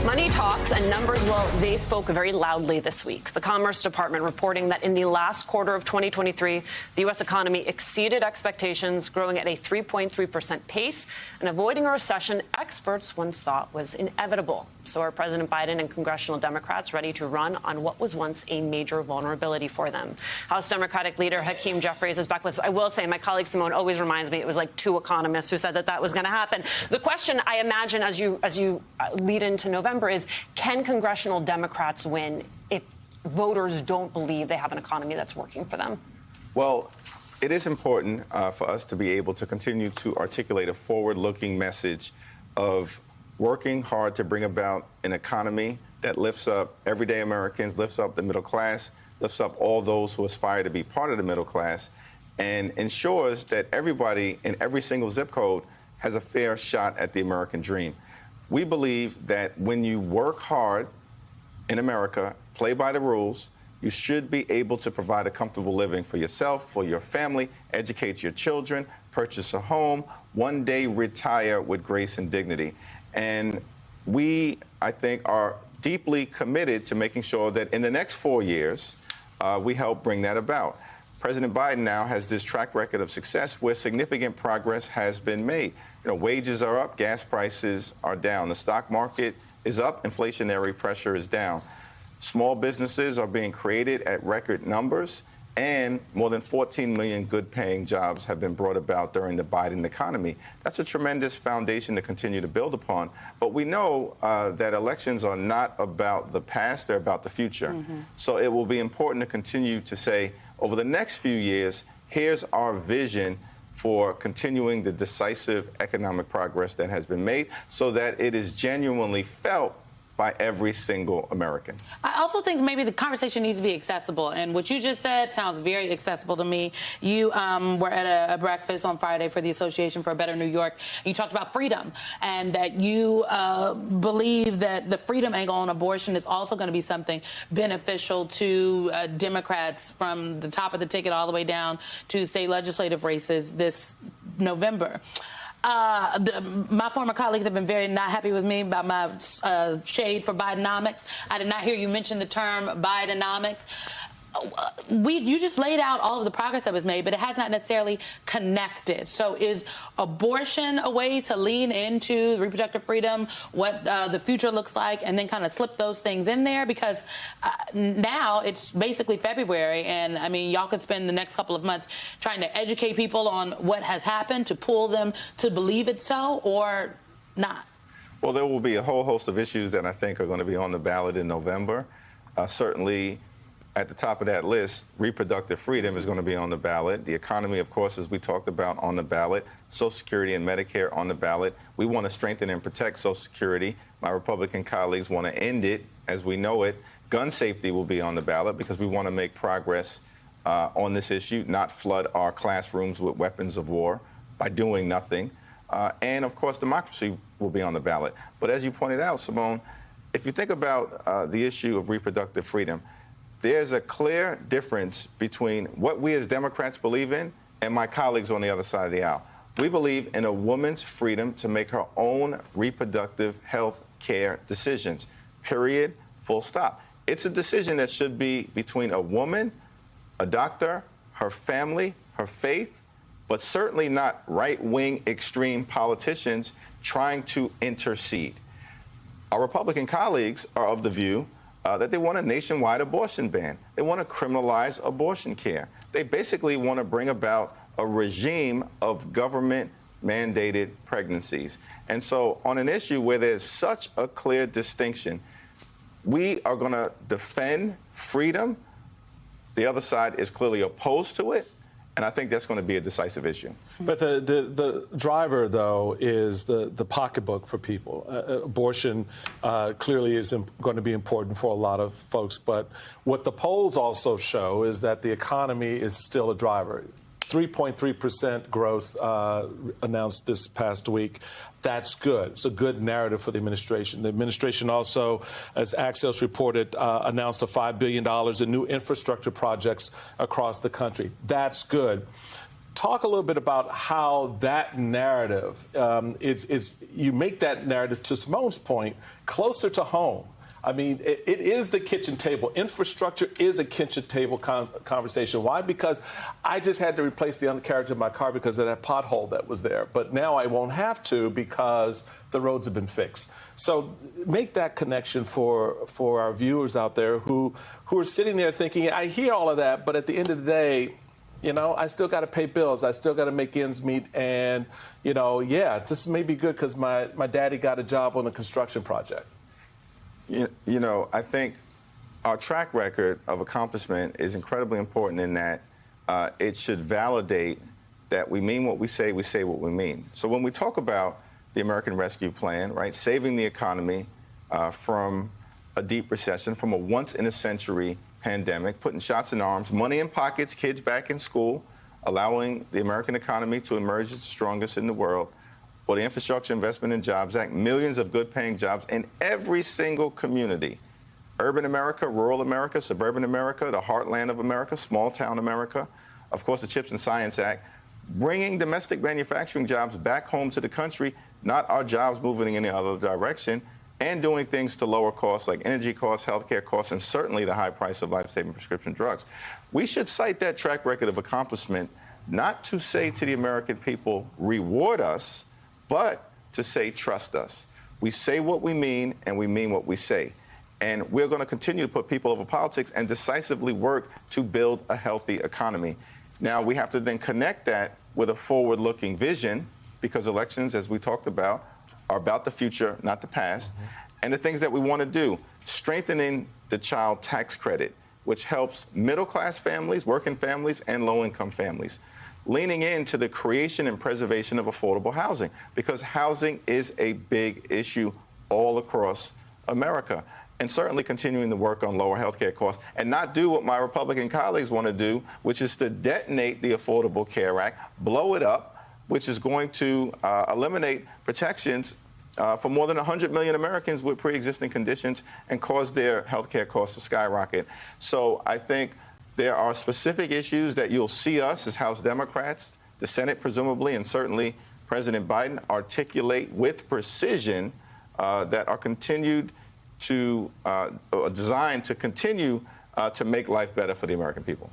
Money talks and numbers, well, they spoke very loudly this week. The Commerce Department reporting that in the last quarter of 2023, the U.S. economy exceeded expectations, growing at a 3.3% pace and avoiding a recession experts once thought was inevitable. So are President Biden and congressional Democrats ready to run on what was once a major vulnerability for them? House Democratic leader Hakeem Jeffries is back with us. I will say my colleague Simone always reminds me it was like two economists who said that was going to happen. The question, I imagine, as you lead into November is, can congressional Democrats win if voters don't believe they have an economy that's working for them? Well, it is important for us to be able to continue to articulate a forward-looking message of working hard to bring about an economy that lifts up everyday Americans, lifts up the middle class, lifts up all those who aspire to be part of the middle class, and ensures that everybody in every single zip code has a fair shot at the American dream. We believe that when you work hard in America, play by the rules, you should be able to provide a comfortable living for yourself, for your family, educate your children, purchase a home, one day retire with grace and dignity. And we, I think, are deeply committed to making sure that in the next 4 years, we help bring that about. President Biden now has this track record of success where significant progress has been made. You know, wages are up, gas prices are down, the stock market is up, inflationary pressure is down. Small businesses are being created at record numbers, and more than 14 million good-paying jobs have been brought about during the Biden economy. That's a tremendous foundation to continue to build upon. But we know that elections are not about the past, they're about the future. So it will be important to continue to say, over the next few years, here's our vision for continuing the decisive economic progress that has been made so that it is genuinely felt by every single American. I also think maybe the conversation needs to be accessible. And what you just said sounds very accessible to me. You were at a breakfast on Friday for the Association for a Better New York. You talked about freedom and that you believe that the freedom angle on abortion is also going to be something beneficial to Democrats from the top of the ticket all the way down to state legislative races this November. My former colleagues have been very not happy with me about my shade for Bidenomics. I did not hear you mention the term Bidenomics. You just laid out all of the progress that was made, but it has not necessarily connected. So is abortion a way to lean into reproductive freedom, what the future looks like, and then kind of slip those things in there? Because now it's basically February, and I mean, y'all could spend the next couple of months trying to educate people on what has happened to pull them to believe it's so or not. Well, there will be a whole host of issues that I think are going to be on the ballot in November. Certainly, at the top of that list, reproductive freedom is going to be on the ballot. The economy, of course, as we talked about, on the ballot. Social Security and Medicare on the ballot. We want to strengthen and protect Social Security. My Republican colleagues want to end it as we know it. Gun safety will be on the ballot because we want to make progress on this issue, not flood our classrooms with weapons of war by doing nothing. And, of course, democracy will be on the ballot. But as you pointed out, Simone, if you think about the issue of reproductive freedom, there's a clear difference between what we as Democrats believe in and my colleagues on the other side of the aisle. We believe in a woman's freedom to make her own reproductive health care decisions, period, full stop. It's a decision that should be between a woman, a doctor, her family, her faith, but certainly not right-wing extreme politicians trying to intercede. Our Republican colleagues are of the view that they want a nationwide abortion ban. They want to criminalize abortion care. They basically want to bring about a regime of government-mandated pregnancies. And so on an issue where there's such a clear distinction, we are going to defend freedom. The other side is clearly opposed to it. And I think that's going to be a decisive issue. But the driver, though, is the pocketbook for people. Abortion clearly is going to be important for a lot of folks. But what the polls also show is that the economy is still a driver. 3.3% growth announced this past week. That's good. It's a good narrative for the administration. The administration also, as Axios reported, announced a $5 billion in new infrastructure projects across the country. That's good. talk a little bit about how that narrative is you make that narrative, to Simone's point, closer to home. I mean, it is the kitchen table. Infrastructure is a kitchen table conversation. Why? Because I just had to replace the undercarriage of my car because of that pothole that was there. But now I won't have to because the roads have been fixed. So make that connection for our viewers out there who are sitting there thinking, I hear all of that, but at the end of the day, you know, I still got to pay bills. I still got to make ends meet. And, you know, yeah, this may be good because my daddy got a job on a construction project. You know, I think our track record of accomplishment is incredibly important in that it should validate that we mean what we say what we mean. So when we talk about the American Rescue Plan, right, saving the economy from a deep recession, from a once-in-a-century pandemic, putting shots in arms, money in pockets, kids back in school, allowing the American economy to emerge as the strongest in the world, or the Infrastructure Investment and Jobs Act, millions of good-paying jobs in every single community. Urban America, rural America, suburban America, the heartland of America, small-town America. Of course, the CHIPS and Science Act, bringing domestic manufacturing jobs back home to the country, not our jobs moving in any other direction, and doing things to lower costs like energy costs, healthcare costs, and certainly the high price of life-saving prescription drugs. We should cite that track record of accomplishment not to say to the American people, reward us, but to say, trust us. We say what we mean, and we mean what we say. And we're going to continue to put people over politics and decisively work to build a healthy economy. Now, we have to then connect that with a forward-looking vision, because elections, as we talked about, are about the future, not the past. And the things that we want to do, strengthening the child tax credit, which helps middle-class families, working families, and low-income families. Leaning into the creation and preservation of affordable housing, because housing is a big issue all across America. And certainly continuing to work on lower health care costs and not do what my Republican colleagues want to do, which is to detonate the Affordable Care Act, blow it up, which is going to eliminate protections for more than 100 million Americans with pre-existing conditions and cause their health care costs to skyrocket. So I think there are specific issues that you'll see us as House Democrats, the Senate presumably, and certainly President Biden articulate with precision that are designed to continue to make life better for the American people.